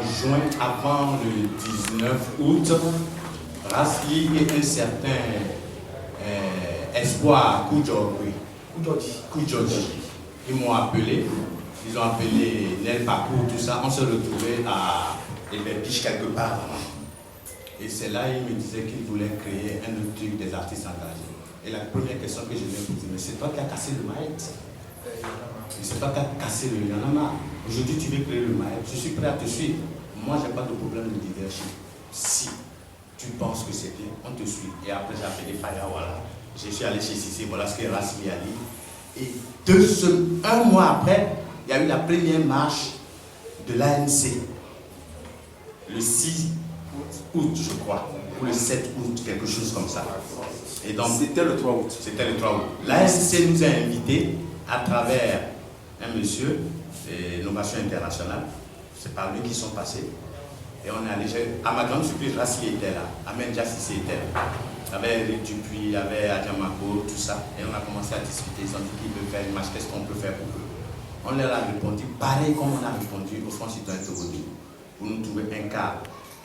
juin, avant le 19 août, Rasli et un certain Espoir Koudjodji, ils m'ont appelé, ils ont appelé Nel Pakou, tout ça, on se retrouvait à Eberbiche quelque part. Et c'est là ils me disaient qu'ils voulaient créer un autre truc des artistes engagés. Et la première question que je lui ai posée, mais c'est toi qui as cassé le Maët. C'est toi qui as cassé le Yanama. Aujourd'hui tu veux créer le Maët, je suis prêt à te suivre. Moi je n'ai pas de problème de leadership. Si tu penses que c'est bien, on te suit. Et après j'ai appelé Faya, voilà. Je suis allé chez Cissé, voilà ce que Rasli a dit. Et un mois après, il y a eu la première marche de l'ANC. Le 6 août, je crois, ou le 7 août, quelque chose comme ça. Et donc, c'était le 3 août. C'était le 3 août. L'ANC nous a invités à travers un monsieur, Innovation Internationale. C'est par lui qu'ils sont passés. Et on est allé, à ma grande surprise, Rasli était là, Ahmed Jassissé était là. Il y avait Eric Dupuis, il y avait Adjamako, tout ça. Et on a commencé à discuter. Ils ont dit qu'ils veulent faire une marche, qu'est-ce qu'on peut faire pour eux? On leur a répondu, pareil comme on a répondu au Front Citoyen Togodu. Pour nous trouver un cadre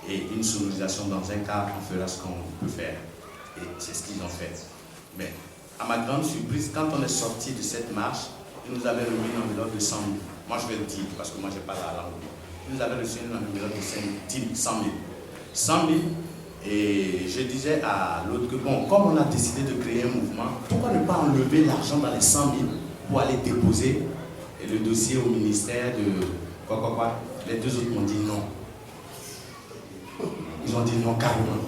et une sonorisation dans un cadre, on fera ce qu'on peut faire. Et c'est ce qu'ils ont fait. Mais à ma grande surprise, quand on est sorti de cette marche, ils nous avaient remis une enveloppe de 100 000. Moi je vais le dire, parce que moi je n'ai pas la langue. Ils nous avaient reçu une enveloppe de 100 000. 100 000. Et je disais à l'autre que bon, comme on a décidé de créer un mouvement, pourquoi ne pas enlever l'argent dans les 100 000 pour aller déposer le dossier au ministère de quoi. Les deux autres m'ont dit non. Ils ont dit non carrément.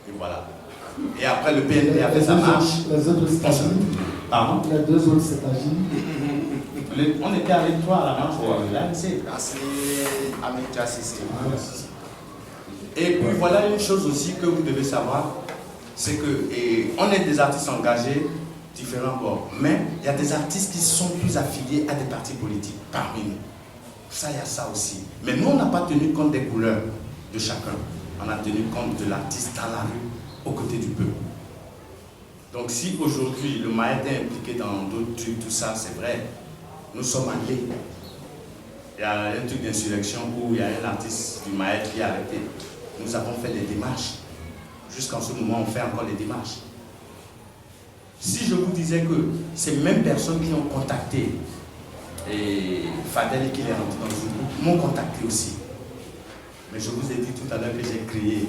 Et voilà. Et après le PNP a fait sa marche. Les autres stagiaires. Pardon? Les deux autres stagiaires. On était avec toi à la marche de l'ANC. Et puis voilà une chose aussi que vous devez savoir, c'est que on est des artistes engagés, différents bords, mais il y a des artistes qui sont plus affiliés à des partis politiques parmi nous. Ça, il y a ça aussi. Mais nous, on n'a pas tenu compte des couleurs de chacun. On a tenu compte de l'artiste dans la rue, aux côtés du peuple. Donc si aujourd'hui le Maët est impliqué dans d'autres trucs, tout ça, c'est vrai. Nous sommes allés. Il y a un truc d'insurrection où il y a un artiste du Maët qui est arrêté. Nous avons fait des démarches. Jusqu'en ce moment, on fait encore les démarches. Si je vous disais que ces mêmes personnes qui ont contacté Fadel et qui est rentré dans ce groupe m'ont contacté aussi. Mais je vous ai dit tout à l'heure que j'ai créé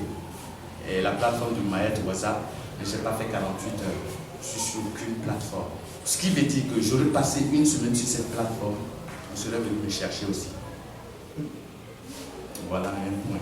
la plateforme du Maët WhatsApp, mais je n'ai pas fait 48 heures. Je suis sur aucune plateforme. Ce qui veut dire que j'aurais passé une semaine sur cette plateforme, on serait venu me chercher aussi. Voilà un point.